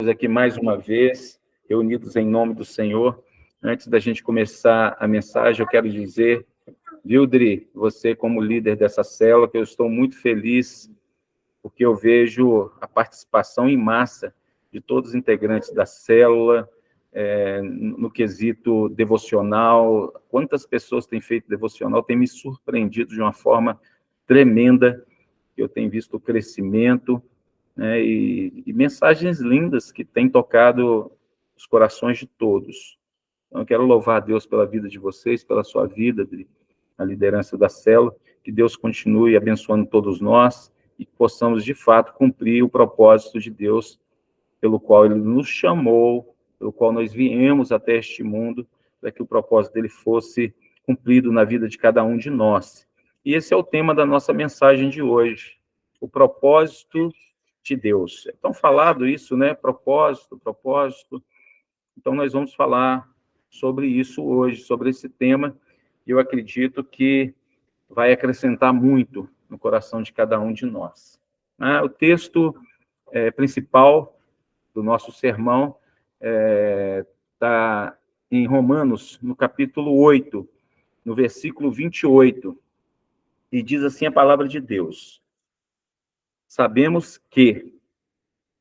Aqui mais uma vez, reunidos em nome do Senhor. Antes da gente começar a mensagem, eu quero dizer, Vildri, você como líder dessa célula, que eu estou muito feliz, porque eu vejo a participação em massa de todos os integrantes da célula, no quesito devocional. Quantas pessoas têm feito devocional, tem me surpreendido de uma forma tremenda. Eu tenho visto o crescimento, né, e mensagens lindas que têm tocado os corações de todos. Então, eu quero louvar a Deus pela vida de vocês, pela sua vida, a liderança da célula, que Deus continue abençoando todos nós e que possamos, de fato, cumprir o propósito de Deus pelo qual Ele nos chamou, pelo qual nós viemos até este mundo, para que o propósito dele fosse cumprido na vida de cada um de nós. E esse é o tema da nossa mensagem de hoje, o propósito de Deus. É tão falado isso, né? Propósito. Então, nós vamos falar sobre isso hoje, sobre esse tema, e eu acredito que vai acrescentar muito no coração de cada um de nós. O texto principal do nosso sermão está em Romanos, no capítulo 8, no versículo 28, e diz assim a palavra de Deus: sabemos que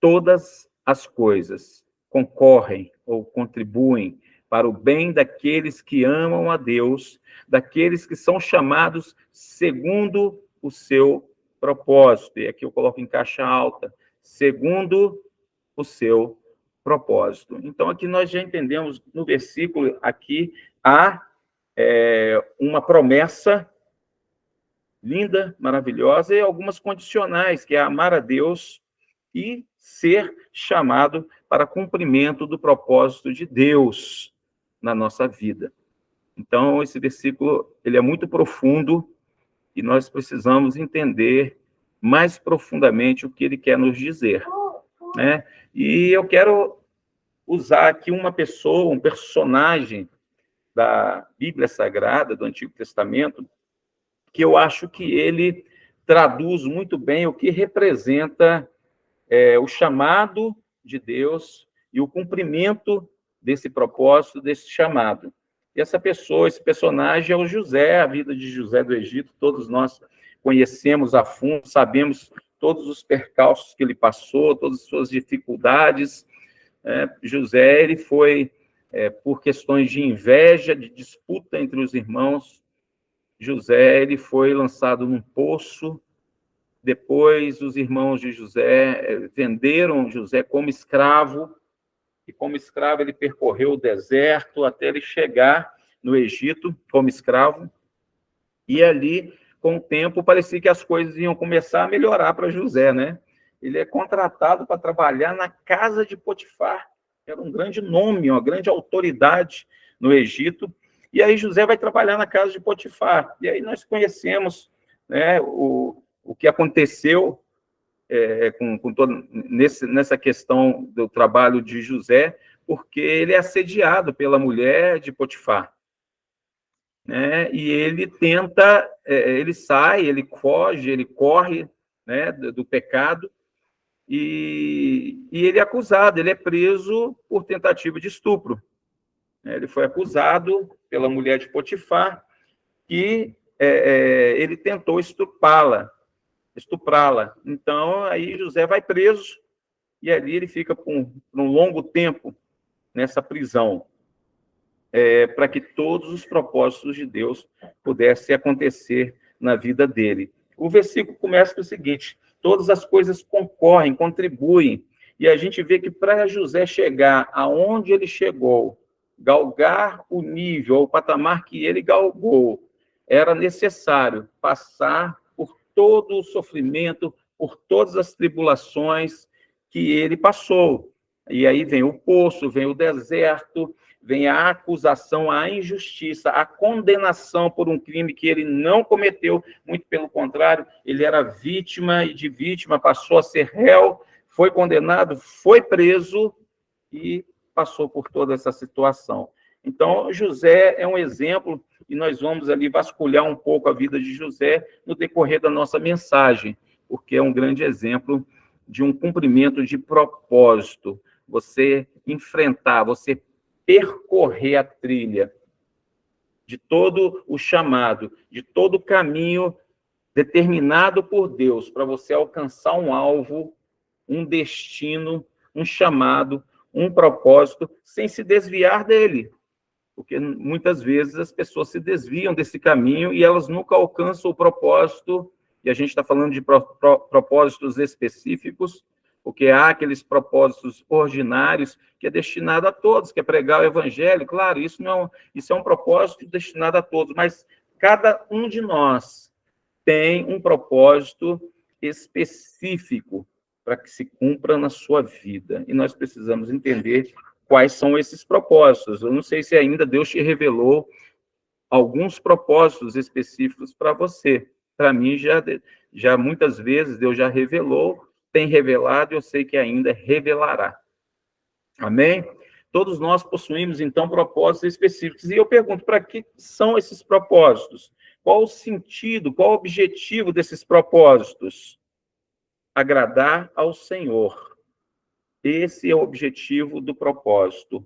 todas as coisas concorrem ou contribuem para o bem daqueles que amam a Deus, daqueles que são chamados segundo o seu propósito. E aqui eu coloco em caixa alta, segundo o seu propósito. Então, aqui nós já entendemos, no versículo, aqui há uma promessa linda, maravilhosa, e algumas condicionais, que é amar a Deus e ser chamado para cumprimento do propósito de Deus na nossa vida. Então, esse versículo ele é muito profundo e nós precisamos entender mais profundamente o que ele quer nos dizer, né? E eu quero usar aqui uma pessoa, um personagem da Bíblia Sagrada, do Antigo Testamento, que eu acho que ele traduz muito bem o que representa o chamado de Deus e o cumprimento desse propósito, desse chamado. E essa pessoa, esse personagem é o José, a vida de José do Egito. Todos nós conhecemos a fundo, sabemos todos os percalços que ele passou, todas as suas dificuldades. José, ele foi, por questões de inveja, de disputa entre os irmãos, José, ele foi lançado num poço. Depois, os irmãos de José venderam José como escravo, e como escravo ele percorreu o deserto até ele chegar no Egito como escravo, e ali, com o tempo, parecia que as coisas iam começar a melhorar para José, né? Ele é contratado para trabalhar na casa de Potifar, que era um grande nome, uma grande autoridade no Egito, e aí José vai trabalhar na casa de Potifar, e aí nós conhecemos, né, o que aconteceu nessa questão do trabalho de José, porque ele é assediado pela mulher de Potifar, né? E ele tenta, ele sai, ele foge, ele corre, né, do pecado, e ele é acusado, ele é preso por tentativa de estupro. Ele foi acusado pela mulher de Potifar que ele tentou estuprá-la. Então, aí José vai preso, e ali ele fica por um longo tempo nessa prisão, para que todos os propósitos de Deus pudessem acontecer na vida dele. O versículo começa com o seguinte: todas as coisas concorrem, contribuem, e a gente vê que para José chegar aonde ele chegou, galgar o nível, o patamar que ele galgou, era necessário passar por todo o sofrimento, por todas as tribulações que ele passou. E aí vem o poço, vem o deserto, vem a acusação, a injustiça, a condenação por um crime que ele não cometeu, muito pelo contrário, ele era vítima, e de vítima passou a ser réu, foi condenado, foi preso e passou por toda essa situação. Então, José é um exemplo, e nós vamos ali vasculhar um pouco a vida de José no decorrer da nossa mensagem, porque é um grande exemplo de um cumprimento de propósito, você enfrentar, você percorrer a trilha de todo o chamado, de todo o caminho determinado por Deus para você alcançar um alvo, um destino, um chamado, um propósito, sem se desviar dele. Porque muitas vezes as pessoas se desviam desse caminho e elas nunca alcançam o propósito, e a gente está falando de propósitos específicos, porque há aqueles propósitos ordinários que é destinado a todos, que é pregar o evangelho. Claro, isso é um propósito destinado a todos, mas cada um de nós tem um propósito específico para que se cumpra na sua vida. E nós precisamos entender quais são esses propósitos. Eu não sei se ainda Deus te revelou alguns propósitos específicos para você. Para mim, já muitas vezes Deus já revelou, tem revelado, e eu sei que ainda revelará. Amém? Todos nós possuímos, então, propósitos específicos. E eu pergunto, para que são esses propósitos? Qual o sentido, qual o objetivo desses propósitos? Agradar ao Senhor. Esse é o objetivo do propósito.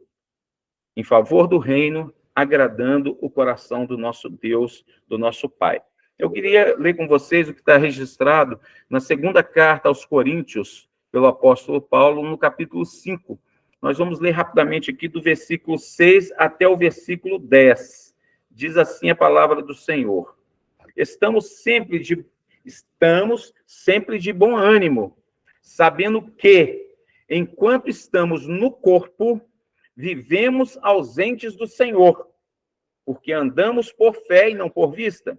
Em favor do reino, agradando o coração do nosso Deus, do nosso Pai. Eu queria ler com vocês o que está registrado na segunda carta aos Coríntios, pelo apóstolo Paulo, no capítulo 5. Nós vamos ler rapidamente aqui do versículo 6 até o versículo 10. Diz assim a palavra do Senhor. Estamos sempre de bom ânimo, sabendo que, enquanto estamos no corpo, vivemos ausentes do Senhor, porque andamos por fé e não por vista.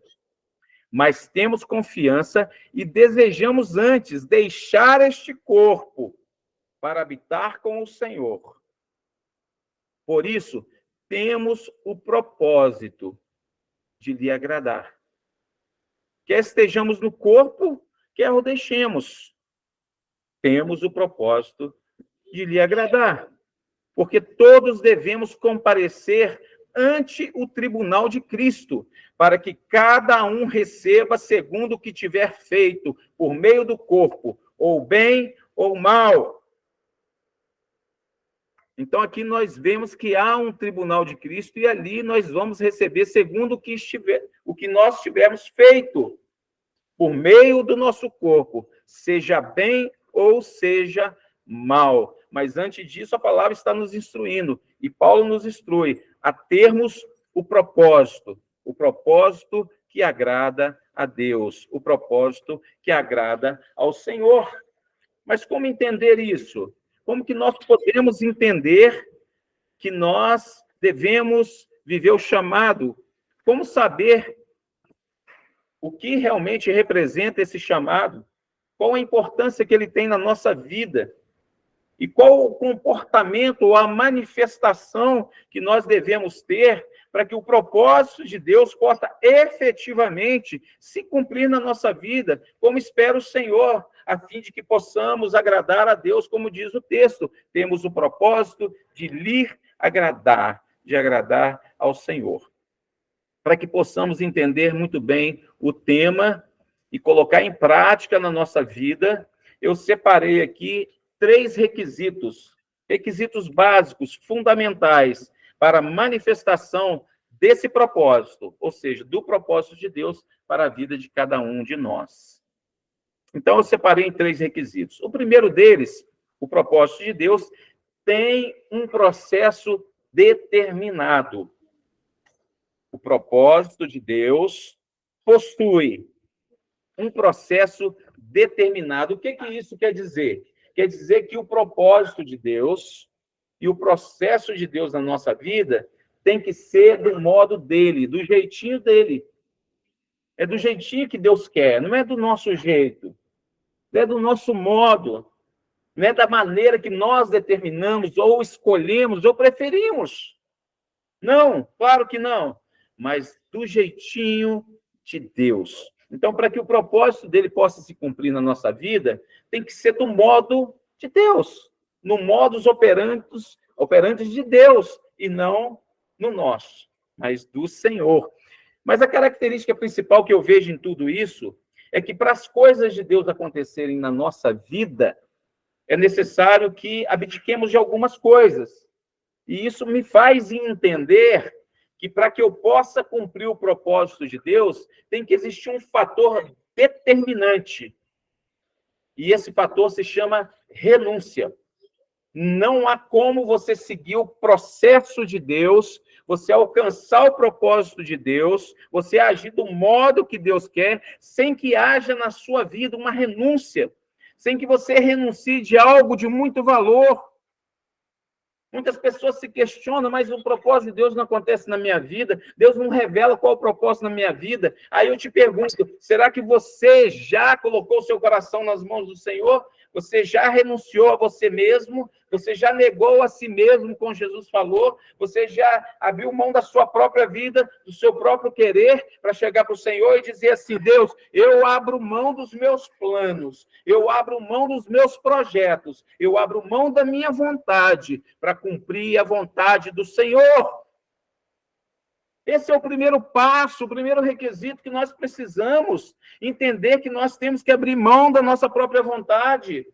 Mas temos confiança e desejamos antes deixar este corpo para habitar com o Senhor. Por isso, temos o propósito de lhe agradar. Quer estejamos no corpo, quer o deixemos. Temos o propósito de lhe agradar. Porque todos devemos comparecer ante o tribunal de Cristo, para que cada um receba segundo o que tiver feito por meio do corpo, ou bem ou mal. Então, aqui nós vemos que há um tribunal de Cristo e ali nós vamos receber segundo o que nós tivermos feito por meio do nosso corpo, seja bem ou seja mal. Mas antes disso, a palavra está nos instruindo, e Paulo nos instrui a termos o propósito que agrada a Deus, o propósito que agrada ao Senhor. Mas como entender isso? Como que nós podemos entender que nós devemos viver o chamado? Como saber o que realmente representa esse chamado? Qual a importância que ele tem na nossa vida? E qual o comportamento ou a manifestação que nós devemos ter para que o propósito de Deus possa efetivamente se cumprir na nossa vida, como espera o Senhor, a fim de que possamos agradar a Deus, como diz o texto. Temos o propósito de lhe agradar, de agradar ao Senhor. Para que possamos entender muito bem o tema e colocar em prática na nossa vida, eu separei aqui 3 requisitos básicos, fundamentais, para a manifestação desse propósito, ou seja, do propósito de Deus para a vida de cada um de nós. Então, eu separei em 3 requisitos. O primeiro deles, o propósito de Deus, tem um processo determinado. O propósito de Deus possui um processo determinado. O que isso quer dizer? Quer dizer que o propósito de Deus e o processo de Deus na nossa vida tem que ser do modo dele, do jeitinho dele. É do jeitinho que Deus quer, não é do nosso jeito. Não é do nosso modo. Não é da maneira que nós determinamos, ou escolhemos, ou preferimos. Não, claro que não. Mas do jeitinho de Deus. Então, para que o propósito dele possa se cumprir na nossa vida, tem que ser do modo de Deus, no modus operantes de Deus, e não no nosso, mas do Senhor. Mas a característica principal que eu vejo em tudo isso é que para as coisas de Deus acontecerem na nossa vida, é necessário que abdiquemos de algumas coisas. E isso me faz entender que para que eu possa cumprir o propósito de Deus, tem que existir um fator determinante. E esse fator se chama renúncia. Não há como você seguir o processo de Deus, você alcançar o propósito de Deus, você agir do modo que Deus quer, sem que haja na sua vida uma renúncia, sem que você renuncie de algo de muito valor. Muitas pessoas se questionam, mas o propósito de Deus não acontece na minha vida, Deus não revela qual é o propósito na minha vida. Aí eu te pergunto, será que você já colocou o seu coração nas mãos do Senhor? Você já renunciou a você mesmo? Você já negou a si mesmo, como Jesus falou? Você já abriu mão da sua própria vida, do seu próprio querer, para chegar para o Senhor e dizer assim, Deus, eu abro mão dos meus planos, eu abro mão dos meus projetos, eu abro mão da minha vontade para cumprir a vontade do Senhor. Esse é o primeiro passo, o primeiro requisito que nós precisamos entender, que nós temos que abrir mão da nossa própria vontade,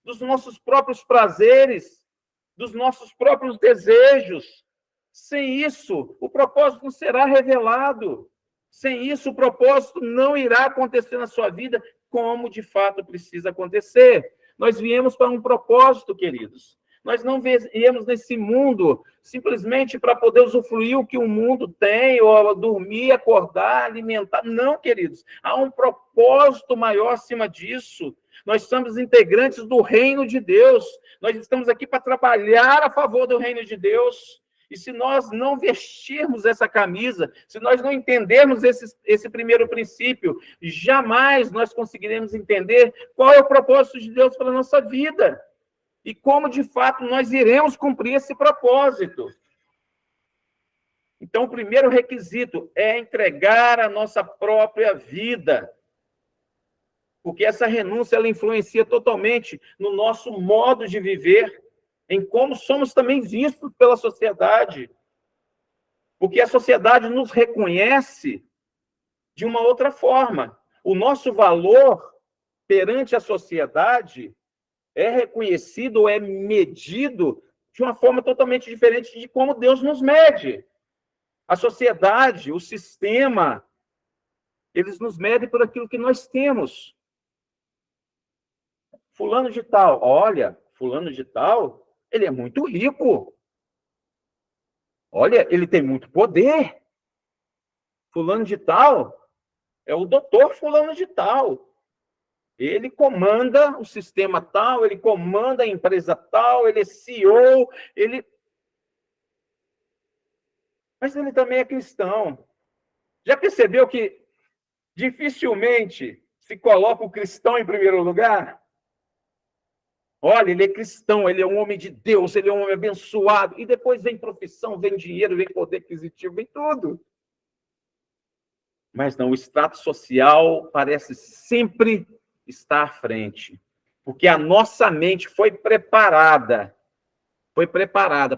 dos nossos próprios prazeres, dos nossos próprios desejos. Sem isso, o propósito não será revelado. Sem isso, o propósito não irá acontecer na sua vida como de fato precisa acontecer. Nós viemos para um propósito, queridos. Nós não viemos nesse mundo simplesmente para poder usufruir o que o mundo tem, ou dormir, acordar, alimentar. Não, queridos. Há um propósito maior acima disso. Nós somos integrantes do reino de Deus. Nós estamos aqui para trabalhar a favor do reino de Deus. E se nós não vestirmos essa camisa, se nós não entendermos esse primeiro princípio, jamais nós conseguiremos entender qual é o propósito de Deus para a nossa vida. E como, de fato, nós iremos cumprir esse propósito. Então, o primeiro requisito é entregar a nossa própria vida. Porque essa renúncia, ela influencia totalmente no nosso modo de viver, em como somos também vistos pela sociedade. Porque a sociedade nos reconhece de uma outra forma. O nosso valor perante a sociedade é reconhecido ou é medido de uma forma totalmente diferente de como Deus nos mede. A sociedade, o sistema, eles nos medem por aquilo que nós temos. Fulano de tal, olha, fulano de tal, ele é muito rico. Olha, ele tem muito poder. Fulano de tal é o doutor fulano de tal. Ele comanda o sistema tal, ele comanda a empresa tal, ele é CEO, mas ele também é cristão. Já percebeu que dificilmente se coloca o cristão em primeiro lugar? Olha, ele é cristão, ele é um homem de Deus, ele é um homem abençoado. E depois vem profissão, vem dinheiro, vem poder aquisitivo, vem tudo. Mas não, o status social parece sempre estar à frente. Porque a nossa mente foi preparada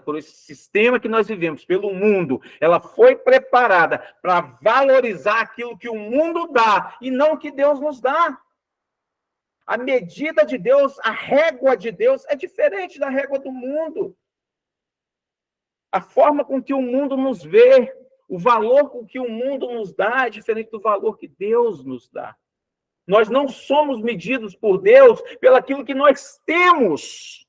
por esse sistema que nós vivemos, pelo mundo. Ela foi preparada para valorizar aquilo que o mundo dá e não o que Deus nos dá. A medida de Deus, a régua de Deus é diferente da régua do mundo. A forma com que o mundo nos vê, o valor com que o mundo nos dá é diferente do valor que Deus nos dá. Nós não somos medidos por Deus pelaquilo que nós temos,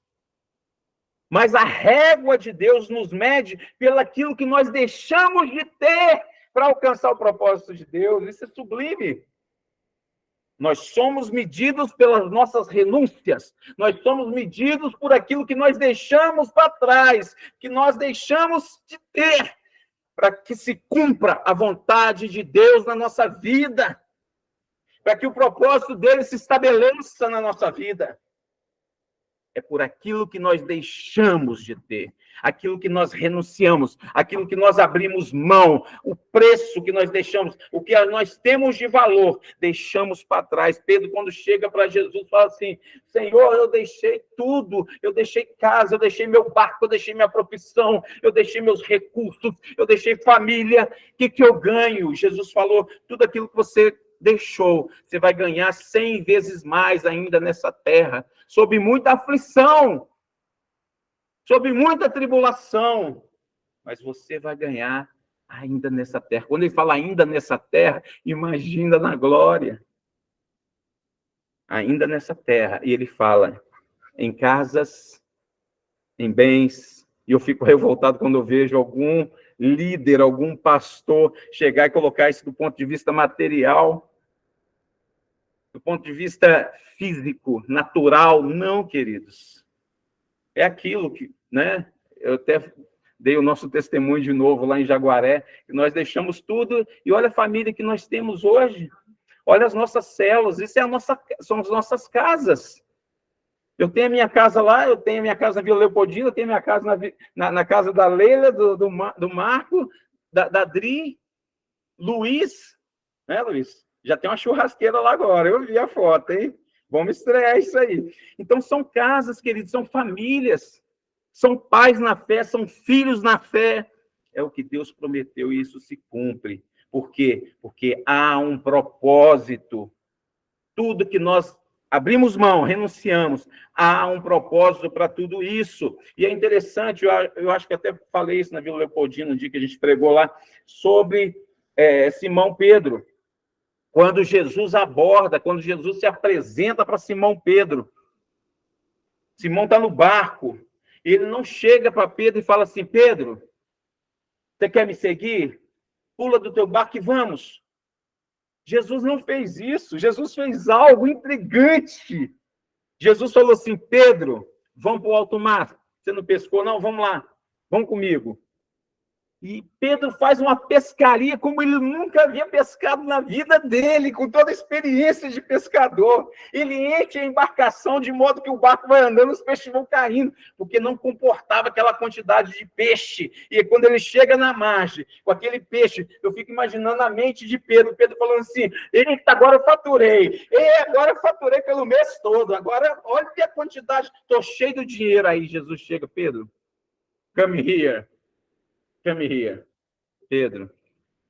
mas a régua de Deus nos mede pelaquilo que nós deixamos de ter para alcançar o propósito de Deus. Isso é sublime. Nós somos medidos pelas nossas renúncias, nós somos medidos por aquilo que nós deixamos para trás, que nós deixamos de ter, para que se cumpra a vontade de Deus na nossa vida, para que o propósito dele se estabeleça na nossa vida. É por aquilo que nós deixamos de ter, aquilo que nós renunciamos, aquilo que nós abrimos mão, o preço que nós deixamos, o que nós temos de valor, deixamos para trás. Pedro, quando chega para Jesus, fala assim, Senhor, eu deixei tudo, eu deixei casa, eu deixei meu barco, eu deixei minha profissão, eu deixei meus recursos, eu deixei família, o que eu ganho? Jesus falou, tudo aquilo que você deixou, você vai ganhar 100 vezes mais ainda nessa terra, sob muita aflição, sob muita tribulação, mas você vai ganhar ainda nessa terra. Quando ele fala ainda nessa terra, imagina na glória. Ainda nessa terra. E ele fala em casas, em bens, e eu fico revoltado quando eu vejo algum líder, algum pastor chegar e colocar isso do ponto de vista material, do ponto de vista físico, natural. Não, queridos. É aquilo que, né? Eu até dei o nosso testemunho de novo lá em Jaguaré, que nós deixamos tudo, e olha a família que nós temos hoje. Olha as nossas células, isso são as nossas casas. Eu tenho a minha casa lá, eu tenho a minha casa na Vila Leopoldina, eu tenho a minha casa na casa da Leila, do Marco, da Dri, Luiz, né, Luiz? Já tem uma churrasqueira lá agora, eu vi a foto, hein? Vamos estrear isso aí. Então, são casas, queridos, são famílias, são pais na fé, são filhos na fé. É o que Deus prometeu e isso se cumpre. Por quê? Porque há um propósito. Tudo que nós abrimos mão, renunciamos, há um propósito para tudo isso. E é interessante, eu acho que até falei isso na Vila Leopoldina, no dia que a gente pregou lá, sobre Simão Pedro. Quando Jesus aborda, quando Jesus se apresenta para Simão Pedro. Simão está no barco. Ele não chega para Pedro e fala assim, Pedro, você quer me seguir? Pula do teu barco e vamos. Jesus não fez isso. Jesus fez algo intrigante. Jesus falou assim, Pedro, vamos para o alto mar. Você não pescou? Não, vamos lá. Vamos comigo. E Pedro faz uma pescaria como ele nunca havia pescado na vida dele, com toda a experiência de pescador. Ele enche a embarcação de modo que o barco vai andando, os peixes vão caindo, porque não comportava aquela quantidade de peixe. E quando ele chega na margem, com aquele peixe, eu fico imaginando a mente de Pedro. Pedro falando assim, eita, agora eu faturei. Agora eu faturei pelo mês todo. Agora, olha a quantidade. Estou cheio de dinheiro. Aí Jesus chega, Pedro, come here. Come here. Pedro,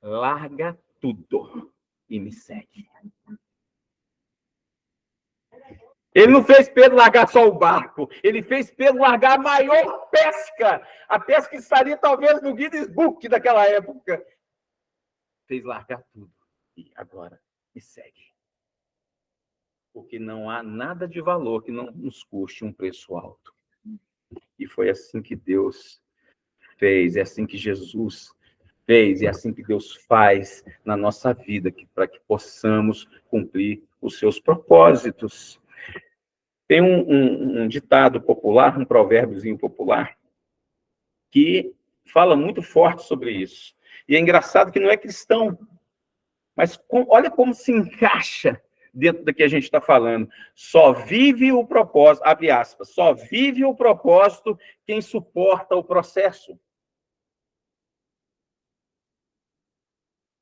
larga tudo e me segue. Ele não fez Pedro largar só o barco, ele fez Pedro largar a maior pesca, a pesca que estaria talvez no Guinness Book daquela época. Fez largar tudo e agora me segue. Porque não há nada de valor que não nos custe um preço alto. E foi assim que Deus fez, é assim que Jesus fez, e é assim que Deus faz na nossa vida, para que possamos cumprir os seus propósitos. Tem um ditado popular, um provérbiozinho popular, que fala muito forte sobre isso. E é engraçado que não é cristão, mas olha como se encaixa dentro do que a gente está falando. Só vive o propósito, abre aspas, só vive o propósito quem suporta o processo.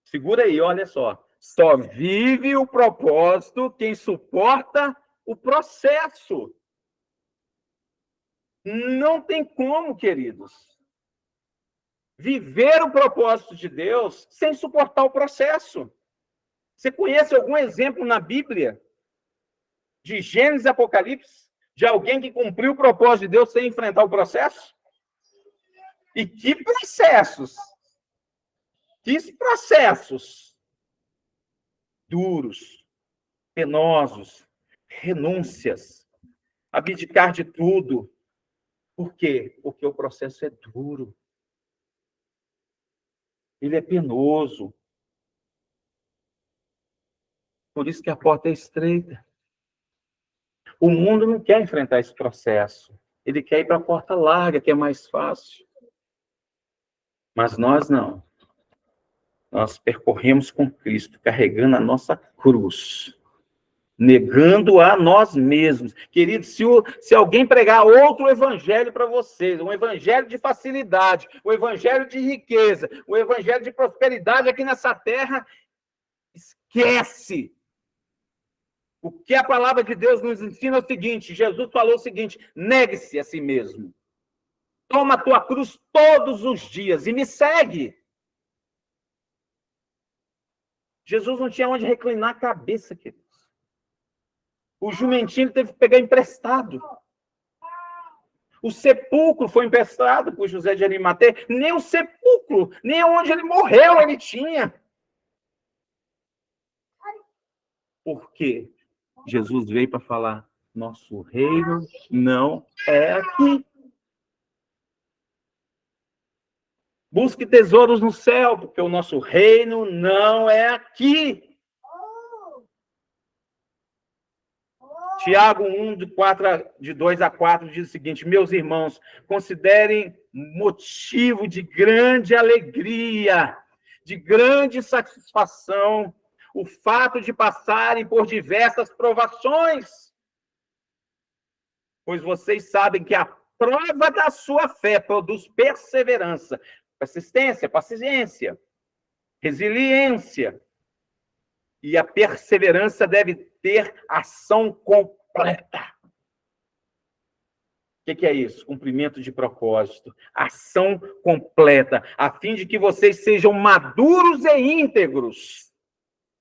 Segura aí, olha só. Só vive o propósito quem suporta o processo. Não tem como, queridos, viver o propósito de Deus sem suportar o processo. Você conhece algum exemplo na Bíblia, de Gênesis e Apocalipse, de alguém que cumpriu o propósito de Deus sem enfrentar o processo? E que processos? Que processos duros, penosos, renúncias, abdicar de tudo. Por quê? Porque o processo é duro. Ele é penoso. Por isso que a porta é estreita. O mundo não quer enfrentar esse processo. Ele quer ir para a porta larga, que é mais fácil. Mas nós não. Nós percorremos com Cristo, carregando a nossa cruz, negando a nós mesmos. Queridos, se alguém pregar outro evangelho para vocês, um evangelho de facilidade, um evangelho de riqueza, um evangelho de prosperidade aqui nessa terra, esquece. O que a palavra de Deus nos ensina é o seguinte, Jesus falou o seguinte, negue-se a si mesmo. Toma a tua cruz todos os dias e me segue. Jesus não tinha onde reclinar a cabeça, queridos. O jumentinho teve que pegar emprestado. O sepulcro foi emprestado por José de Arimateia. Nem o sepulcro, nem onde ele morreu ele tinha. Por quê? Jesus veio para falar, nosso reino não é aqui. Busque tesouros no céu, porque o nosso reino não é aqui. Tiago 1, de 2 a 4, diz o seguinte: meus irmãos, considerem motivo de grande alegria, de grande satisfação, o fato de passarem por diversas provações, pois vocês sabem que a prova da sua fé produz perseverança, persistência, paciência, resiliência. E a perseverança deve ter ação completa. O que é isso? Cumprimento de propósito. Ação completa, a fim de que vocês sejam maduros e íntegros,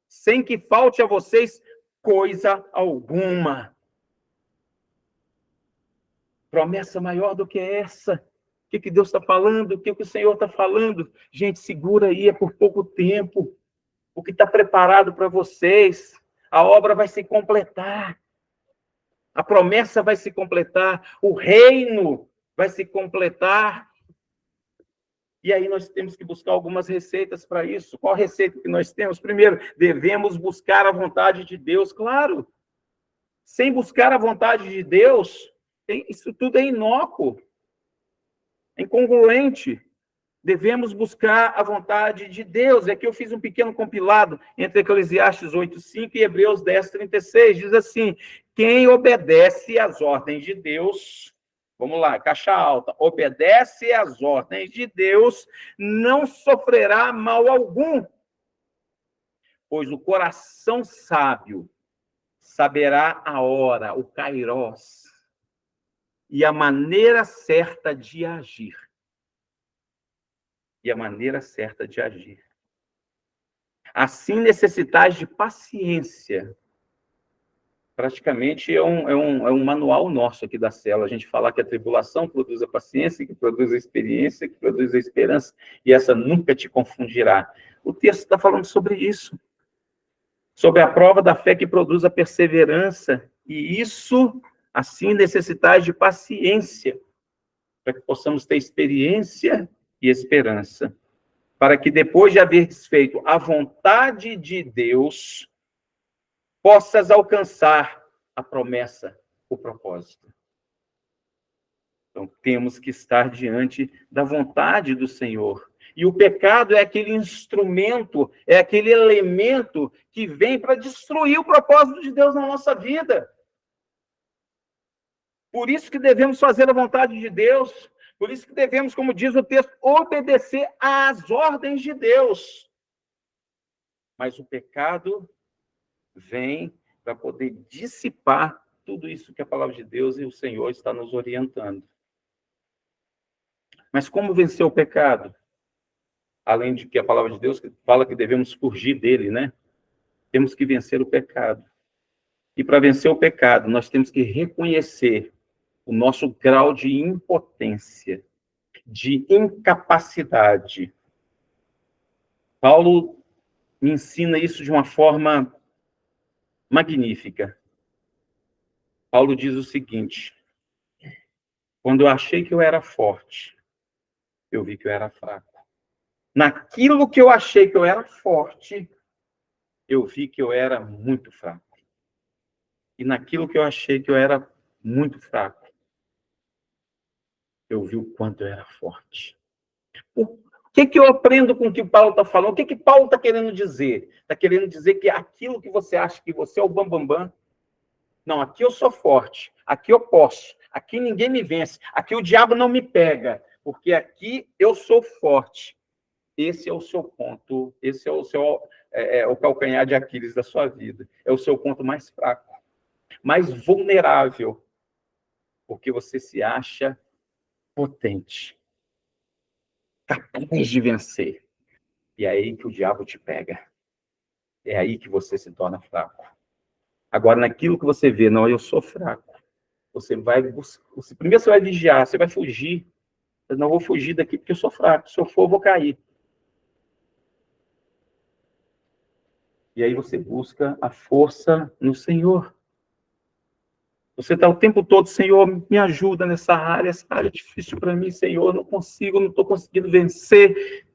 sem que falte a vocês coisa alguma. Promessa maior do que essa. O que Deus está falando? O que o Senhor está falando? Gente, segura aí, é por pouco tempo. O que está preparado para vocês, a obra vai se completar, a promessa vai se completar, o reino vai se completar. E aí nós temos que buscar algumas receitas para isso. Qual a receita que nós temos? Primeiro, devemos buscar a vontade de Deus, claro. Sem buscar a vontade de Deus, isso tudo é inócuo, é incongruente. Devemos buscar a vontade de Deus. Aqui eu fiz um pequeno compilado entre Eclesiastes 8:5 e Hebreus 10:36. Diz assim: quem obedece às ordens de Deus, vamos lá, caixa alta, obedece às ordens de Deus, não sofrerá mal algum, pois o coração sábio saberá a hora, o kairós, e a maneira certa de agir. E a maneira certa de agir. Assim necessitais de paciência. Praticamente é um manual nosso aqui da célula. A gente fala que a tribulação produz a paciência, que produz a experiência, que produz a esperança, e essa nunca te confundirá. O texto está falando sobre isso. Sobre a prova da fé que produz a perseverança, e isso, assim, necessitais de paciência, para que possamos ter experiência e esperança, para que depois de haver desfeito a vontade de Deus, possas alcançar a promessa, o propósito. Então, temos que estar diante da vontade do Senhor. E o pecado é aquele instrumento, é aquele elemento que vem para destruir o propósito de Deus na nossa vida. Por isso que devemos fazer a vontade de Deus. Por isso que devemos, como diz o texto, obedecer às ordens de Deus. Mas o pecado vem para poder dissipar tudo isso que a palavra de Deus e o Senhor está nos orientando. Mas como vencer o pecado? Além de que a palavra de Deus fala que devemos fugir dele, né? Temos que vencer o pecado. E para vencer o pecado, nós temos que reconhecer o nosso grau de impotência, de incapacidade. Paulo me ensina isso de uma forma magnífica. Paulo diz o seguinte: quando eu achei que eu era forte, eu vi que eu era fraco. Naquilo que eu achei que eu era forte, eu vi que eu era muito fraco. E naquilo que eu achei que eu era muito fraco, eu vi o quanto eu era forte. O que eu aprendo com o que o Paulo está falando? O que Paulo está querendo dizer? Está querendo dizer que aquilo que você acha que você é o bambambam, não, aqui eu sou forte, aqui eu posso, aqui ninguém me vence, aqui o diabo não me pega, porque aqui eu sou forte. Esse é o seu ponto, esse é o seu o calcanhar de Aquiles da sua vida. É o seu ponto mais fraco, mais vulnerável, porque você se acha potente, capaz de vencer. E é aí que o diabo te pega. É aí que você se torna fraco. Agora, naquilo que você vê, não, eu sou fraco. Você vai buscar. Primeiro você vai vigiar, você vai fugir. Eu não vou fugir daqui porque eu sou fraco. Se eu for, eu vou cair. E aí você busca a força no Senhor. Você está o tempo todo, Senhor, me ajuda nessa área. Essa área é difícil para mim, Senhor. Não consigo, não estou conseguindo vencer.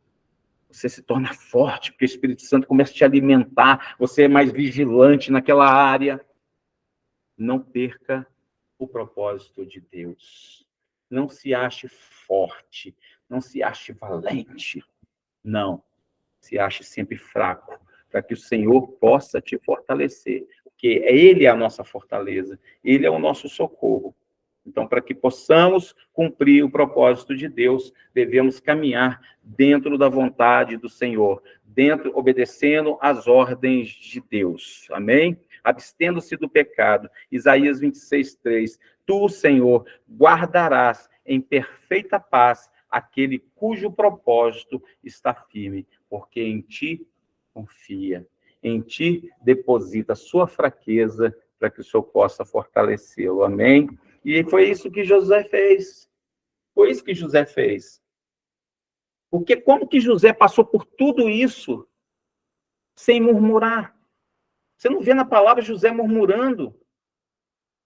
Você se torna forte, porque o Espírito Santo começa a te alimentar. Você é mais vigilante naquela área. Não perca o propósito de Deus. Não se ache forte, não se ache valente. Não, se ache sempre fraco, para que o Senhor possa te fortalecer, porque Ele é a nossa fortaleza, Ele é o nosso socorro. Então, para que possamos cumprir o propósito de Deus, devemos caminhar dentro da vontade do Senhor, obedecendo às ordens de Deus. Amém? Abstendo-se do pecado. Isaías 26:3. Tu, Senhor, guardarás em perfeita paz aquele cujo propósito está firme, porque em ti confia. Em ti deposita a sua fraqueza para que o Senhor possa fortalecê-lo. Amém? E foi isso que José fez. Foi isso que José fez. Porque como que José passou por tudo isso sem murmurar? Você não vê na palavra José murmurando.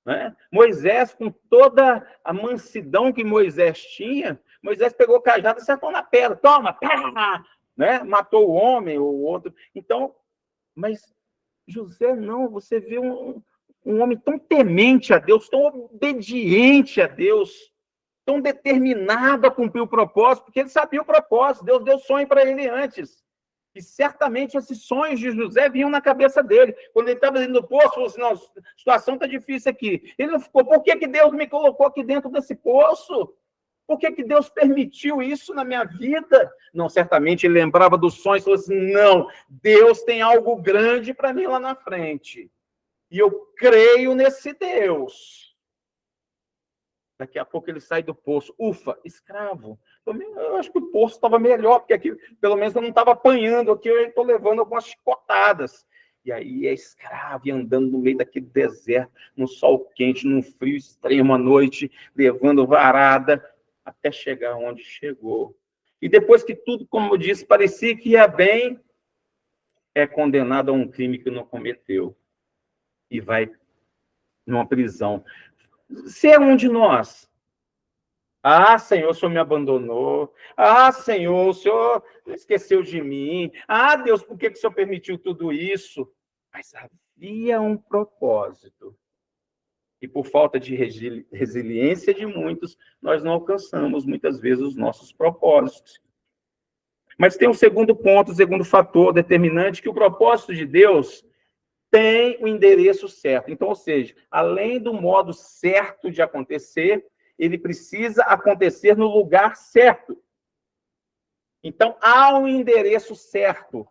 Né? Moisés, com toda a mansidão que Moisés tinha, Moisés pegou o cajado e acertou na pedra. Toma, pá! Né? Matou o homem, o outro. Então, mas José não, você vê um homem tão temente a Deus, tão obediente a Deus, tão determinado a cumprir o propósito, porque ele sabia o propósito, Deus deu sonho para ele antes. E certamente esses sonhos de José vinham na cabeça dele. Quando ele estava dentro do poço, falou assim, não, a situação está difícil aqui. Ele não ficou, por que Deus me colocou aqui dentro desse poço? Por que Deus permitiu isso na minha vida? Não, certamente ele lembrava dos sonhos e falou assim, não, Deus tem algo grande para mim lá na frente. E eu creio nesse Deus. Daqui a pouco ele sai do poço. Ufa, escravo. Eu acho que o poço estava melhor, porque aqui, pelo menos, eu não estava apanhando. Aqui eu estou levando algumas chicotadas. E aí é escravo, e andando no meio daquele deserto, no sol quente, num frio extremo à noite, levando varada, até chegar onde chegou. E depois que tudo, como eu disse, parecia que ia bem, é condenado a um crime que não cometeu. E vai numa prisão. Se é um de nós. Ah, Senhor, o Senhor me abandonou. Ah, Senhor, o Senhor esqueceu de mim. Ah, Deus, por que o Senhor permitiu tudo isso? Mas havia um propósito. E por falta de resiliência de muitos, nós não alcançamos, muitas vezes, os nossos propósitos. Mas tem um segundo ponto, um segundo fator determinante, que o propósito de Deus tem o endereço certo. Então, ou seja, além do modo certo de acontecer, ele precisa acontecer no lugar certo. Então, há um endereço certo.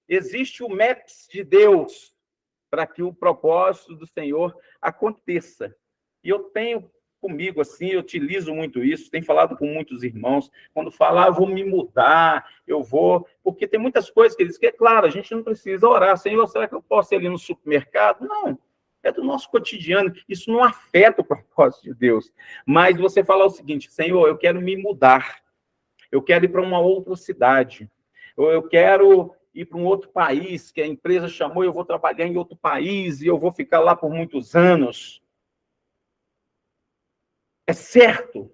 Existe o Maps de Deus para que o propósito do Senhor aconteça. E eu tenho comigo, assim, eu utilizo muito isso, tenho falado com muitos irmãos, quando falam, eu vou me mudar, eu vou... Porque tem muitas coisas que eles... Que é claro, a gente não precisa orar, Senhor, será que eu posso ir ali no supermercado? Não, é do nosso cotidiano, isso não afeta o propósito de Deus. Mas você fala o seguinte, Senhor, eu quero me mudar, eu quero ir para uma outra cidade, ou eu quero ir para um outro país, que a empresa chamou, eu vou trabalhar em outro país, e eu vou ficar lá por muitos anos. É certo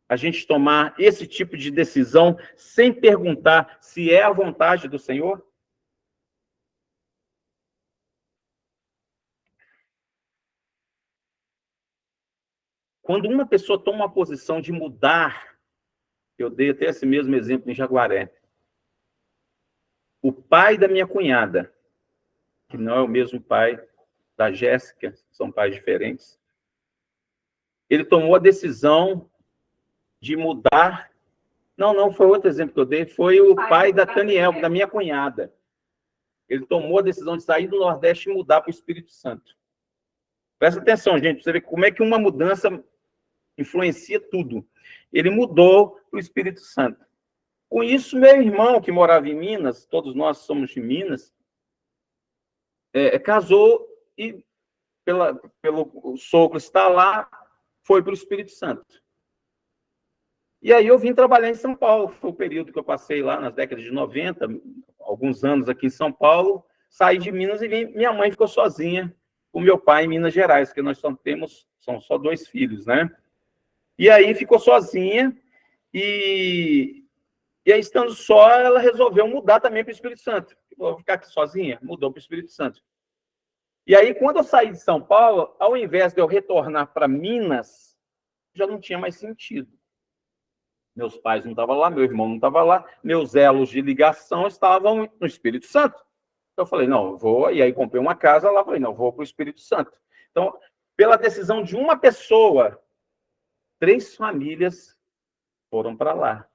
a gente tomar esse tipo de decisão sem perguntar se é a vontade do Senhor? Quando uma pessoa toma uma posição de mudar, eu dei até esse mesmo exemplo em Jaguaré. O pai da minha cunhada, que não é o mesmo pai da Jéssica, são pais diferentes, ele tomou a decisão de mudar. Não foi outro exemplo que eu dei, foi o pai da Taniel, da minha cunhada. Ele tomou a decisão de sair do Nordeste e mudar para o Espírito Santo. Presta atenção, gente, para você ver como é que uma mudança influencia tudo. Ele mudou para o Espírito Santo. Com isso, meu irmão, que morava em Minas, todos nós somos de Minas, casou e, pelo sogro estar lá, foi para o Espírito Santo. E aí eu vim trabalhar em São Paulo. Foi o período que eu passei lá nas décadas de 90, alguns anos aqui em São Paulo. Saí de Minas e vim. Minha mãe ficou sozinha com meu pai em Minas Gerais, porque nós são só 2 filhos, né? E aí ficou sozinha e aí, estando só, ela resolveu mudar também para o Espírito Santo. Vou ficar aqui sozinha? Mudou para o Espírito Santo. E aí, quando eu saí de São Paulo, ao invés de eu retornar para Minas, já não tinha mais sentido. Meus pais não estavam lá, meu irmão não estava lá, meus elos de ligação estavam no Espírito Santo. Então, eu falei, não, eu vou. E aí, comprei uma casa lá, falei, não, vou para o Espírito Santo. Então, pela decisão de uma pessoa, 3 famílias foram para lá.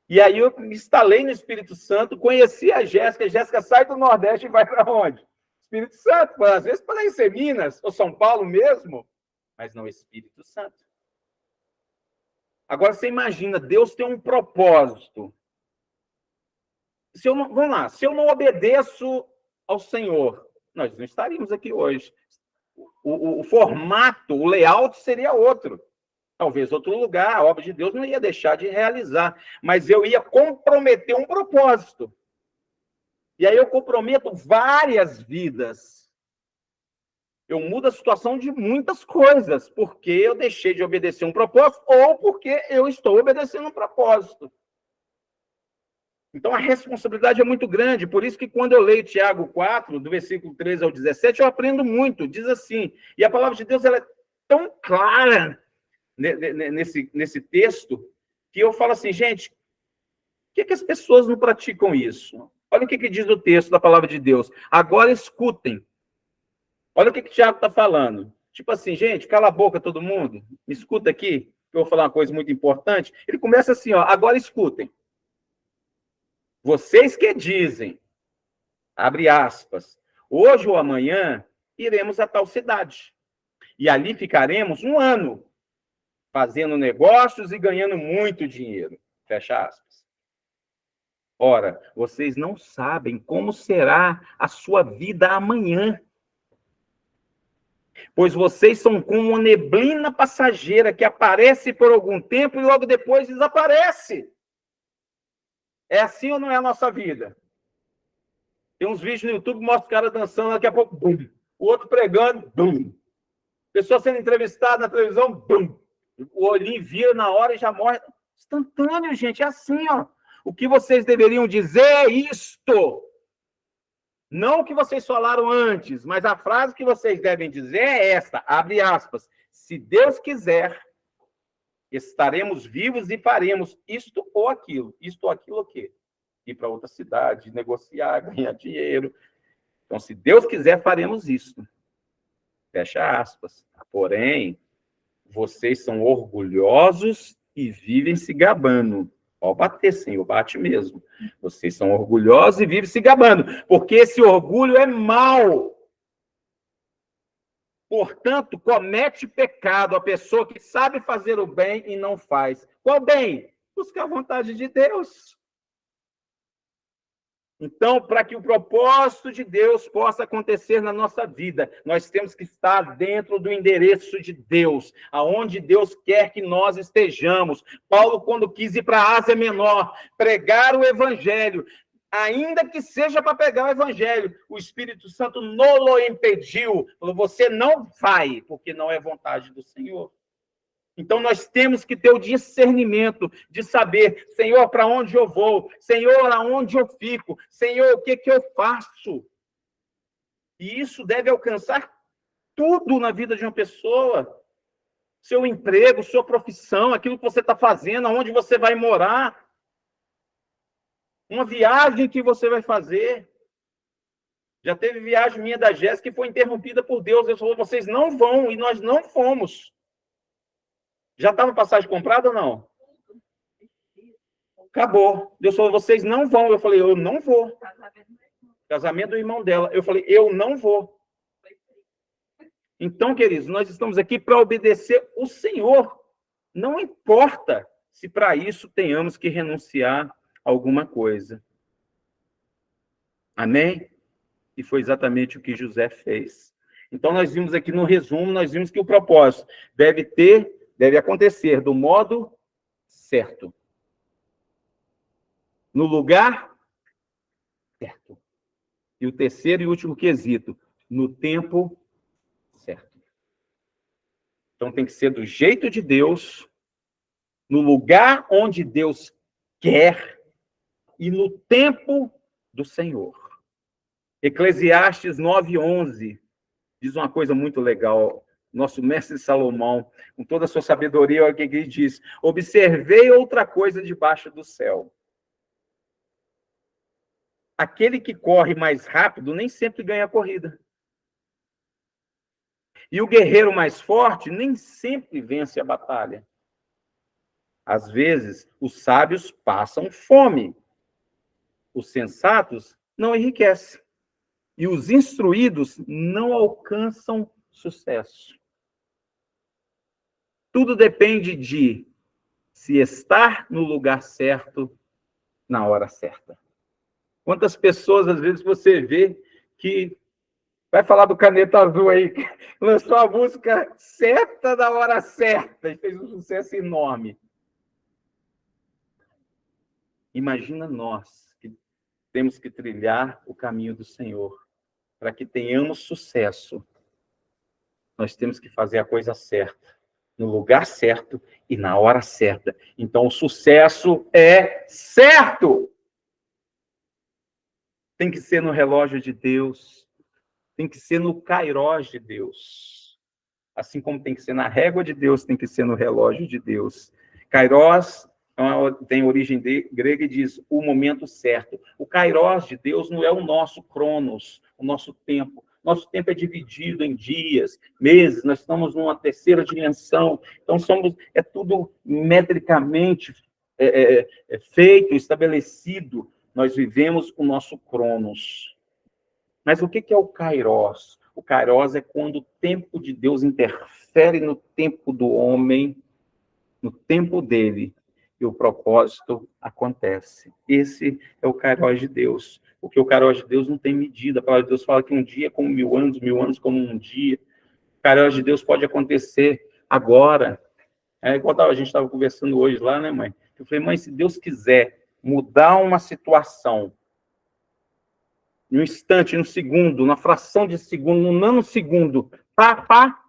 E aí eu me instalei no Espírito Santo, conheci a Jéssica. A Jéssica sai do Nordeste e vai para onde? Espírito Santo. Às vezes pode ser Minas ou São Paulo mesmo, mas não Espírito Santo. Agora você imagina, Deus tem um propósito. Vamos lá, se eu não obedeço ao Senhor, nós não estaríamos aqui hoje. O formato, o layout seria outro. Talvez outro lugar, a obra de Deus não ia deixar de realizar, mas eu ia comprometer um propósito. E aí eu comprometo várias vidas. Eu mudo a situação de muitas coisas, porque eu deixei de obedecer um propósito ou porque eu estou obedecendo um propósito. Então a responsabilidade é muito grande, por isso que quando eu leio Tiago 4, do versículo 13 ao 17, eu aprendo muito. Diz assim, e a palavra de Deus ela é tão clara nesse texto, que eu falo assim, gente, por que as pessoas não praticam isso? Olha o que diz o texto da palavra de Deus. Agora escutem. Olha o que Tiago está falando. Tipo assim, gente, cala a boca todo mundo. Me escuta aqui, que eu vou falar uma coisa muito importante. Ele começa assim, ó, agora escutem. Vocês que dizem, abre aspas, hoje ou amanhã iremos a tal cidade. E ali ficaremos 1 ano, fazendo negócios e ganhando muito dinheiro. Fecha aspas. Ora, vocês não sabem como será a sua vida amanhã. Pois vocês são como uma neblina passageira que aparece por algum tempo e logo depois desaparece. É assim ou não é a nossa vida? Tem uns vídeos no YouTube que mostram o cara dançando, daqui a pouco, bum. O outro pregando, bum. Pessoa sendo entrevistada na televisão, bum. O olhinho vira na hora e já morre. Instantâneo, gente, é assim, ó. O que vocês deveriam dizer é isto. Não o que vocês falaram antes, mas a frase que vocês devem dizer é esta, abre aspas. Se Deus quiser, estaremos vivos e faremos isto ou aquilo. Isto ou aquilo o quê? Ir para outra cidade, negociar, ganhar dinheiro. Então, se Deus quiser, faremos isto. Fecha aspas. Porém, vocês são orgulhosos e vivem se gabando. Pode bater, Senhor, bate mesmo. Vocês são orgulhosos e vivem se gabando, porque esse orgulho é mau. Portanto, comete pecado a pessoa que sabe fazer o bem e não faz. Qual bem? Buscar a vontade de Deus. Então, para que o propósito de Deus possa acontecer na nossa vida, nós temos que estar dentro do endereço de Deus, aonde Deus quer que nós estejamos. Paulo, quando quis ir para a Ásia Menor, pregar o evangelho, ainda que seja para pregar o evangelho, o Espírito Santo não o impediu. Falou, você não vai, porque não é vontade do Senhor. Então, nós temos que ter o discernimento de saber, Senhor, para onde eu vou? Senhor, aonde eu fico? Senhor, o que eu faço? E isso deve alcançar tudo na vida de uma pessoa. Seu emprego, sua profissão, aquilo que você está fazendo, aonde você vai morar. Uma viagem que você vai fazer. Já teve viagem minha da Jéssica que foi interrompida por Deus. Ele falou, vocês não vão, e nós não fomos. Já estava passagem comprada ou não? Acabou. Deus falou, vocês não vão. Eu falei, eu não vou. Casamento do irmão dela. Eu falei, eu não vou. Então, queridos, nós estamos aqui para obedecer o Senhor. Não importa se para isso tenhamos que renunciar a alguma coisa. Amém? E foi exatamente o que José fez. Então, nós vimos aqui no resumo, nós vimos que o propósito deve acontecer do modo certo. No lugar certo. E o terceiro e último quesito, no tempo certo. Então, tem que ser do jeito de Deus, no lugar onde Deus quer e no tempo do Senhor. Eclesiastes 9:11 diz uma coisa muito legal. Nosso mestre Salomão, com toda a sua sabedoria, olha o que ele diz: observei outra coisa debaixo do céu. Aquele que corre mais rápido nem sempre ganha a corrida. E o guerreiro mais forte nem sempre vence a batalha. Às vezes, os sábios passam fome. Os sensatos não enriquecem. E os instruídos não alcançam sucesso. Tudo depende de se estar no lugar certo, na hora certa. Quantas pessoas, às vezes, você vê que vai falar do Caneta Azul aí, que lançou a música certa na hora certa e fez um sucesso enorme. Imagina nós que temos que trilhar o caminho do Senhor. Para que tenhamos sucesso, nós temos que fazer a coisa certa, no lugar certo e na hora certa. Então, o sucesso é certo. Tem que ser no relógio de Deus, tem que ser no kairós de Deus. Assim como tem que ser na régua de Deus, tem que ser no relógio de Deus. Kairós tem origem grega e diz o momento certo. O kairós de Deus não é o nosso cronos, o nosso tempo. Nosso tempo é dividido em dias, meses, nós estamos numa terceira dimensão. Então, é tudo metricamente feito, estabelecido. Nós vivemos o nosso cronos. Mas o que é o kairós? O kairós é quando o tempo de Deus interfere no tempo do homem, no tempo dele, e o propósito acontece. Esse é o kairós de Deus. Porque o kairós de Deus não tem medida. A palavra de Deus fala que um dia é como 1000 anos como um dia. O kairós de Deus pode acontecer agora. Igual a gente estava conversando hoje lá, né, mãe? Eu falei, mãe, se Deus quiser mudar uma situação, em um instante, em um segundo, na fração de segundo, num nanosegundo, pá,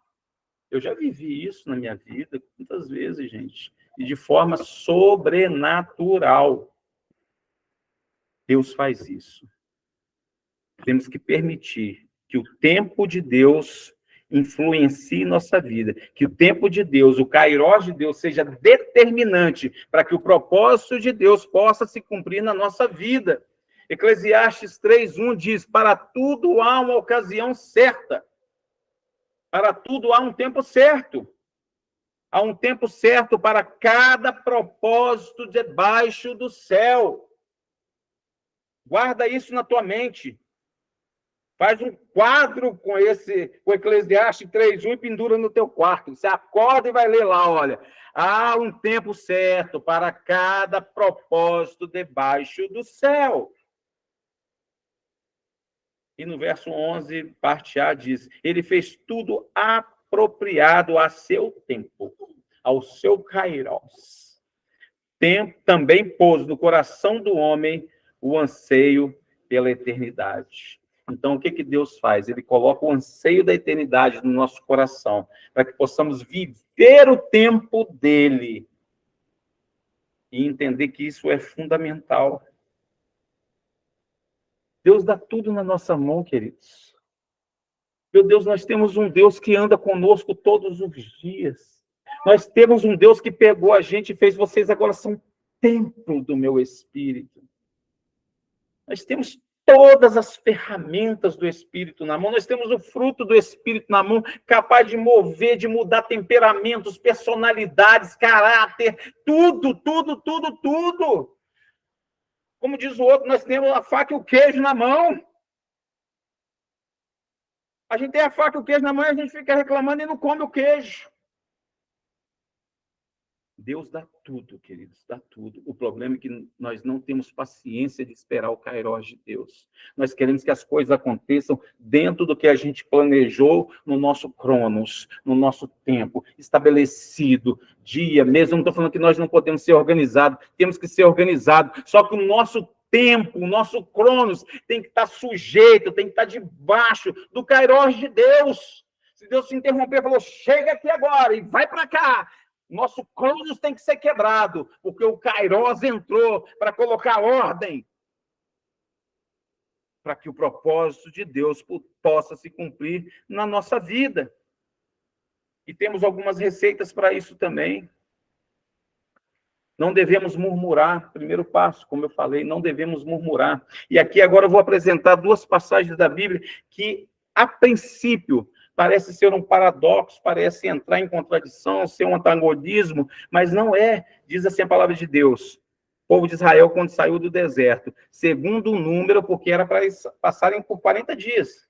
eu já vivi isso na minha vida, muitas vezes, gente, e de forma sobrenatural. Deus faz isso. Temos que permitir que o tempo de Deus influencie nossa vida, que o tempo de Deus, o kairós de Deus, seja determinante para que o propósito de Deus possa se cumprir na nossa vida. Eclesiastes 3:1 diz: para tudo há uma ocasião certa, para tudo há um tempo certo. Há um tempo certo para cada propósito debaixo do céu. Guarda isso na tua mente. Faz um quadro com o Eclesiastes 3:1 e pendura no teu quarto. Você acorda e vai ler lá, olha. Há um tempo certo para cada propósito debaixo do céu. E no verso 11, parte A, diz: ele fez tudo apropriado a seu tempo, ao seu kairós. Também pôs no coração do homem o anseio pela eternidade. Então, o que Deus faz? Ele coloca o anseio da eternidade no nosso coração, para que possamos viver o tempo dele e entender que isso é fundamental. Deus dá tudo na nossa mão, queridos. Meu Deus, nós temos um Deus que anda conosco todos os dias. Nós temos um Deus que pegou a gente e fez vocês agora são templo do meu Espírito. Nós temos todas as ferramentas do Espírito na mão. Nós temos o fruto do Espírito na mão, capaz de mover, de mudar temperamentos, personalidades, caráter, tudo. Como diz o outro, nós temos a faca e o queijo na mão. A gente tem a faca e o queijo na mão e a gente fica reclamando e não come o queijo. Deus dá tudo, queridos, dá tudo. O problema é que nós não temos paciência de esperar o Kairos de Deus. Nós queremos que as coisas aconteçam dentro do que a gente planejou no nosso cronos, no nosso tempo estabelecido, dia mesmo. Eu não estou falando que nós não podemos ser organizados, temos que ser organizados. Só que o nosso tempo, o nosso cronos tem que estar sujeito, tem que estar debaixo do Kairos de Deus. Se Deus se interromper, falou, chega aqui agora e vai para cá. Nosso cronos tem que ser quebrado, porque o Kairos entrou para colocar ordem, para que o propósito de Deus possa se cumprir na nossa vida. E temos algumas receitas para isso também. Não devemos murmurar, primeiro passo, como eu falei, não devemos murmurar. E aqui agora eu vou apresentar duas passagens da Bíblia que, a princípio, parece ser um paradoxo, parece entrar em contradição, ser um antagonismo, mas não é, diz assim a palavra de Deus. O povo de Israel, quando saiu do deserto, segundo o número, porque era para eles passarem por 40 dias.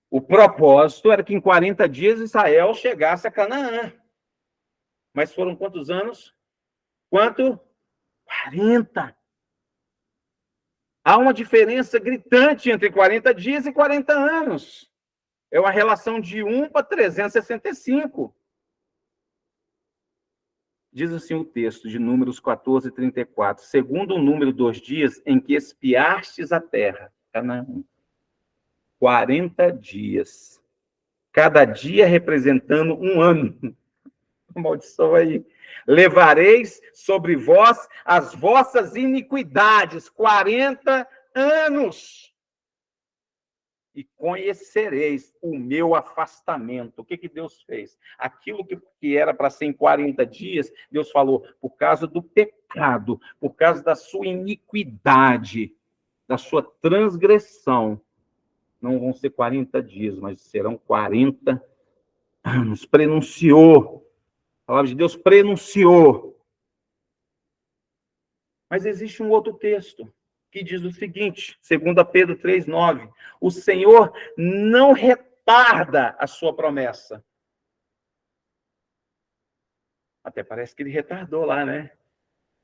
O propósito era que em 40 dias Israel chegasse a Canaã. Mas foram quantos anos? Quanto? 40. Há uma diferença gritante entre 40 dias e 40 anos. É uma relação de 1 para 365. Diz assim o texto de Números 14, 34. Segundo o número dos dias em que espiastes a terra, Canaã, 40 dias. Cada dia representando um ano. Maldição aí. Levareis sobre vós as vossas iniquidades, 40 anos. E conhecereis o meu afastamento. O que Deus fez? Aquilo que era para ser em 40 dias, Deus falou, por causa do pecado, por causa da sua iniquidade, da sua transgressão, não vão ser 40 dias, mas serão 40 anos. Prenunciou. A palavra de Deus prenunciou. Mas existe um outro texto que diz o seguinte, 2 Pedro 3,9, o Senhor não retarda a sua promessa. Até parece que ele retardou lá, né?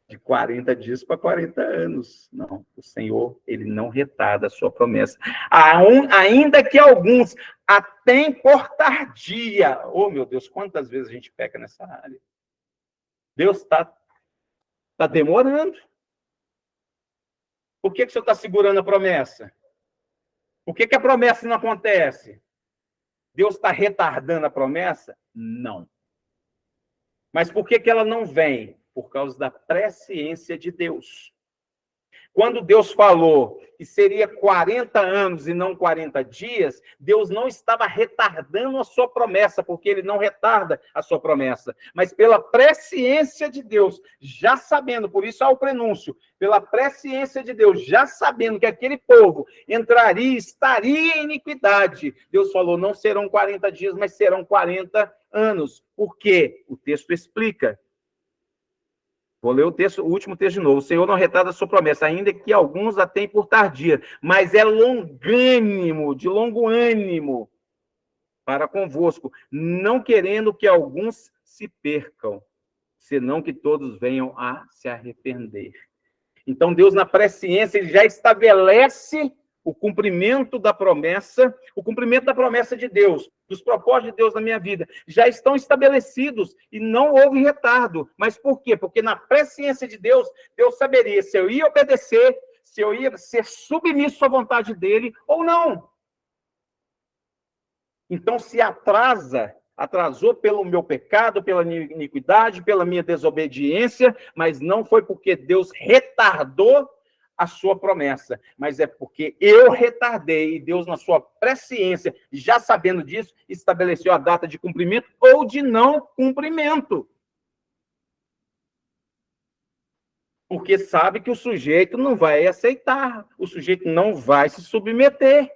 De 40 dias para 40 anos. Não, o Senhor, ele não retarda a sua promessa. Ainda que alguns a têm por tardia. Oh, meu Deus, quantas vezes a gente peca nessa área? Deus está demorando. Por que o senhor está segurando a promessa? Por que a promessa não acontece? Deus está retardando a promessa? Não. Mas por que ela não vem? Por causa da presciência de Deus. Quando Deus falou que seria 40 anos e não 40 dias, Deus não estava retardando a sua promessa, porque ele não retarda a sua promessa. Mas pela presciência de Deus, já sabendo, por isso há o prenúncio, pela presciência de Deus, já sabendo que aquele povo estaria em iniquidade, Deus falou, não serão 40 dias, mas serão 40 anos. Por quê? O texto explica. Vou ler o último texto de novo. O Senhor não retarda a sua promessa, ainda que alguns a tenham por tardia, mas é longânimo, de longo ânimo para convosco, não querendo que alguns se percam, senão que todos venham a se arrepender. Então, Deus, na presciência, ele já estabelece o cumprimento da promessa de Deus, dos propósitos de Deus na minha vida, já estão estabelecidos e não houve retardo. Mas por quê? Porque na presciência de Deus, Deus saberia se eu ia obedecer, se eu ia ser submisso à vontade dele ou não. Então, se atrasou pelo meu pecado, pela minha iniquidade, pela minha desobediência, mas não foi porque Deus retardou a sua promessa, mas é porque eu retardei, e Deus, na sua presciência, já sabendo disso, estabeleceu a data de cumprimento ou de não cumprimento. Porque sabe que o sujeito não vai aceitar, o sujeito não vai se submeter,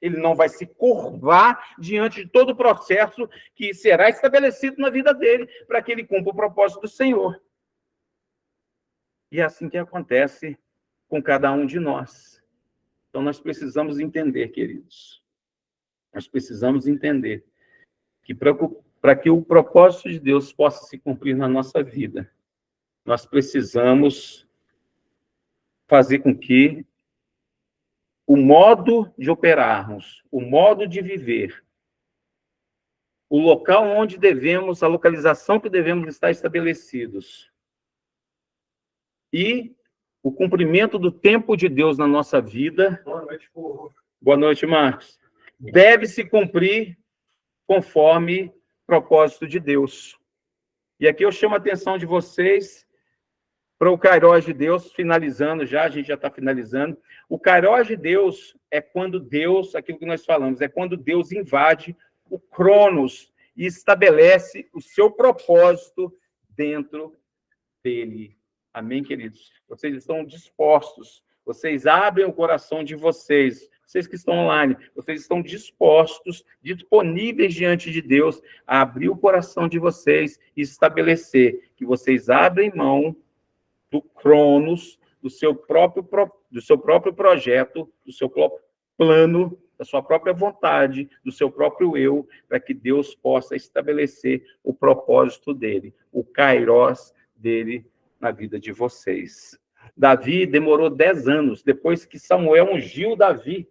ele não vai se curvar diante de todo o processo que será estabelecido na vida dele, para que ele cumpra o propósito do Senhor. E é assim que acontece com cada um de nós. Então, nós precisamos entender, queridos. Nós precisamos entender que para que o propósito de Deus possa se cumprir na nossa vida, nós precisamos fazer com que o modo de operarmos, o modo de viver, o local onde devemos, a localização que devemos estar estabelecidos e o cumprimento do tempo de Deus na nossa vida. Boa noite, povo. Boa noite, Marcos. Deve se cumprir conforme o propósito de Deus. E aqui eu chamo a atenção de vocês para o Kairós de Deus, finalizando já, a gente já está finalizando. O Kairós de Deus é quando Deus, aquilo que nós falamos, é quando Deus invade o Cronos e estabelece o seu propósito dentro dele. Amém, queridos? Vocês estão dispostos, vocês abrem o coração de vocês, vocês que estão online, vocês estão dispostos, disponíveis diante de Deus, a abrir o coração de vocês e estabelecer que vocês abrem mão do Cronos, do seu próprio projeto, do seu próprio plano, da sua própria vontade, do seu próprio eu, para que Deus possa estabelecer o propósito dele, o Kairós dele na vida de vocês. Davi demorou 10 anos, depois que Samuel ungiu Davi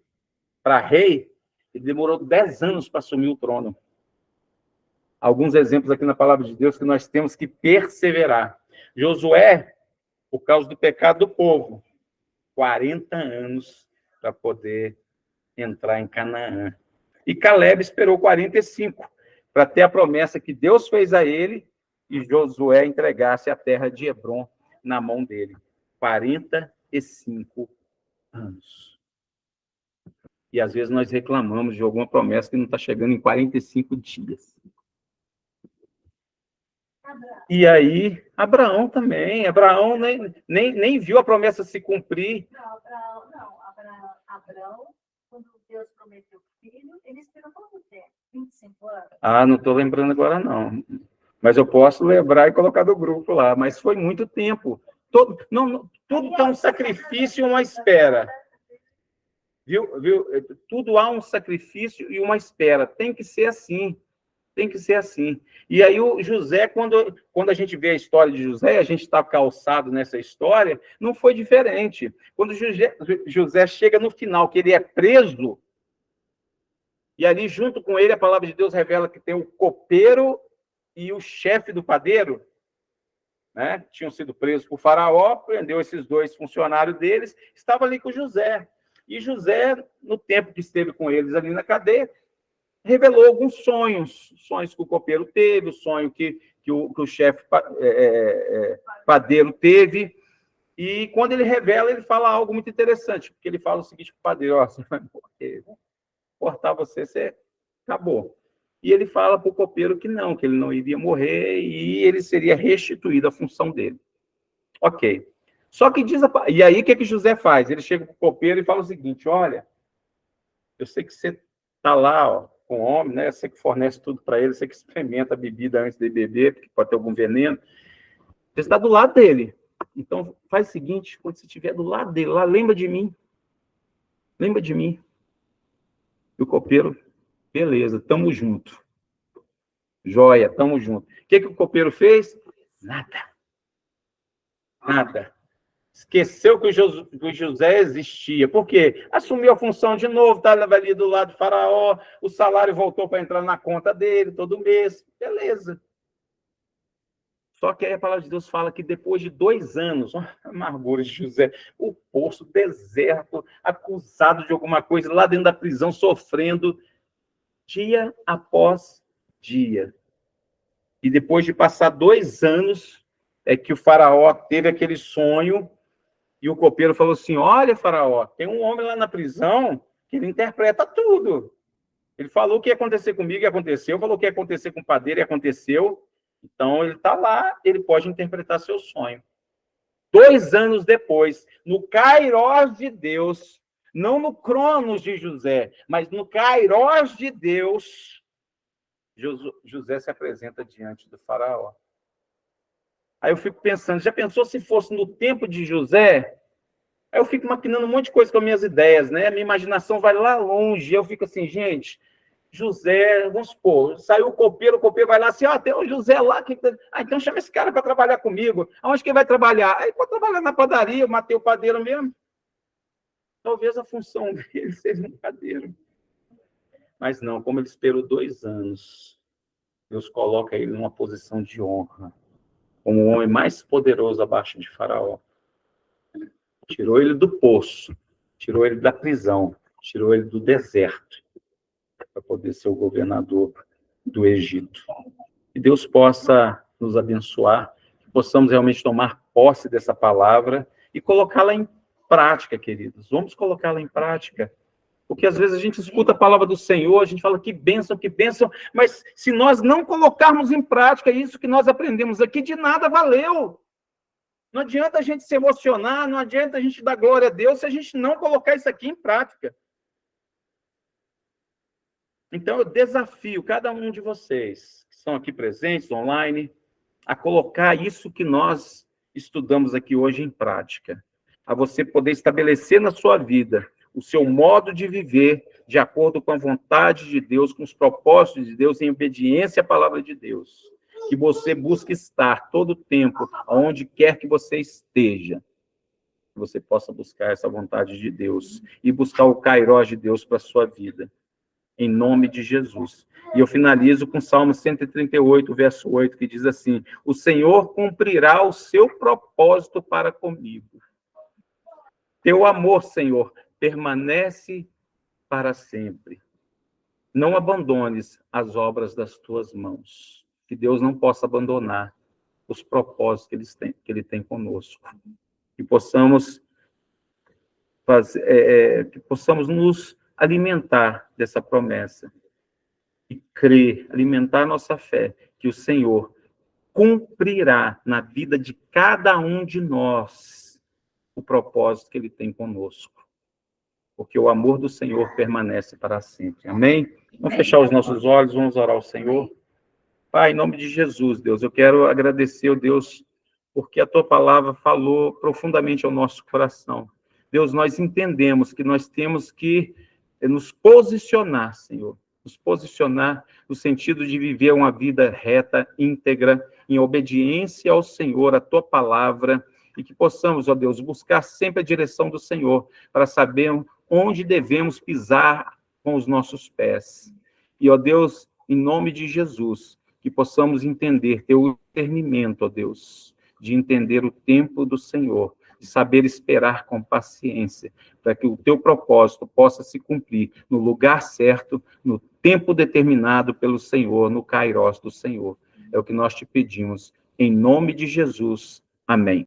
para rei, ele demorou 10 anos para assumir o trono. Alguns exemplos aqui na palavra de Deus que nós temos que perseverar. Josué, por causa do pecado do povo, 40 anos para poder entrar em Canaã. E Caleb esperou 45 para ter a promessa que Deus fez a ele e Josué entregasse a terra de Hebrom na mão dele. 45 anos. E às vezes nós reclamamos de alguma promessa que não está chegando em 45 dias. E aí, Abraão também. Abraão nem viu a promessa se cumprir. Abraão, quando Deus prometeu o filho, ele esperou quanto tempo? 25 anos? Não estou lembrando agora, não. Mas eu posso lembrar e colocar do grupo lá. Mas foi muito tempo. Tudo é um sacrifício e uma espera. Viu? Tudo há um sacrifício e uma espera. Tem que ser assim. Tem que ser assim. E aí o José, quando a gente vê a história de José, a gente está calçado nessa história, não foi diferente. Quando José chega no final, que ele é preso, e ali junto com ele a palavra de Deus revela que tem o copeiro e o chefe do padeiro, né? Tinham sido presos por Faraó, prendeu esses dois funcionários deles, estava ali com José. E José, no tempo que esteve com eles ali na cadeia, revelou alguns sonhos que o copeiro teve, o sonho que o chefe padeiro teve, e quando ele revela, ele fala algo muito interessante, porque ele fala o seguinte para o padeiro: você vai morrer, vou cortar você acabou. E ele fala para o copeiro que ele não iria morrer, e ele seria restituído à função dele. Ok. Só que e aí o que José faz? Ele chega para o copeiro e fala o seguinte: olha, eu sei que você está lá, com o homem, né? Você que fornece tudo para ele, você que experimenta a bebida antes de beber, porque pode ter algum veneno. Você está do lado dele. Então, faz o seguinte: quando você estiver do lado dele, lá, lembra de mim. Lembra de mim. E o copeiro, beleza, tamo junto. Joia, tamo junto. O que o copeiro fez? Nada. Esqueceu que o José existia. Por quê? Assumiu a função de novo, estava ali do lado do Faraó, o salário voltou para entrar na conta dele todo mês. Beleza. Só que aí a palavra de Deus fala que depois de 2 anos, a amargura de José, o poço deserto, acusado de alguma coisa, lá dentro da prisão, sofrendo, dia após dia. E depois de passar 2 anos, é que o Faraó teve aquele sonho, e o copeiro falou assim: olha, Faraó, tem um homem lá na prisão que ele interpreta tudo. Ele falou o que ia acontecer comigo e aconteceu, falou o que ia acontecer com o padeiro e aconteceu. Então, ele está lá, ele pode interpretar seu sonho. 2 anos depois, no Kairós de Deus, não no Cronos de José, mas no Kairós de Deus, José se apresenta diante do Faraó. Aí eu fico pensando, já pensou se fosse no tempo de José? Aí eu fico maquinando um monte de coisa com as minhas ideias, né? A minha imaginação vai lá longe. Eu fico assim, gente, José, vamos supor, saiu o copeiro vai lá assim, tem o José lá, então chama esse cara para trabalhar comigo. Aonde que ele vai trabalhar? Aí pode trabalhar na padaria, eu matei o padeiro mesmo. Talvez a função dele seja um padeiro. Mas não, como ele esperou 2 anos, Deus coloca ele numa posição de honra, como o homem mais poderoso abaixo de Faraó. Tirou ele do poço, tirou ele da prisão, tirou ele do deserto, para poder ser o governador do Egito. Que Deus possa nos abençoar, que possamos realmente tomar posse dessa palavra e colocá-la em prática, queridos. Vamos colocá-la em prática. Porque às vezes a gente escuta a palavra do Senhor, a gente fala que bênção, mas se nós não colocarmos em prática isso que nós aprendemos aqui, de nada valeu. Não adianta a gente se emocionar, não adianta a gente dar glória a Deus se a gente não colocar isso aqui em prática. Então, eu desafio cada um de vocês, que estão aqui presentes, online, a colocar isso que nós estudamos aqui hoje em prática. A você poder estabelecer na sua vida o seu modo de viver de acordo com a vontade de Deus, com os propósitos de Deus, em obediência à palavra de Deus. Que você busque estar todo o tempo, onde quer que você esteja, que você possa buscar essa vontade de Deus e buscar o kairós de Deus para a sua vida, em nome de Jesus. E eu finalizo com Salmo 138, verso 8, que diz assim: o Senhor cumprirá o seu propósito para comigo. Teu amor, Senhor, permanece para sempre. Não abandones as obras das tuas mãos. Que Deus não possa abandonar os propósitos que Ele tem conosco. Que possamos nos alimentar dessa promessa e crer, alimentar nossa fé, que o Senhor cumprirá na vida de cada um de nós o propósito que Ele tem conosco. Porque o amor do Senhor permanece para sempre. Amém? Vamos fechar os nossos olhos, vamos orar ao Senhor. Pai, em nome de Jesus, Deus, eu quero agradecer, Deus, porque a Tua palavra falou profundamente ao nosso coração. Deus, nós entendemos que nós temos que nos posicionar, Senhor, nos posicionar no sentido de viver uma vida reta, íntegra, em obediência ao Senhor, à Tua palavra, e que possamos, ó Deus, buscar sempre a direção do Senhor, para saber onde devemos pisar com os nossos pés. E, ó Deus, em nome de Jesus, que possamos entender, ter o discernimento, ó Deus, de entender o tempo do Senhor, de saber esperar com paciência, para que o teu propósito possa se cumprir no lugar certo, no tempo determinado pelo Senhor, no kairós do Senhor. É o que nós te pedimos, em nome de Jesus. Amém.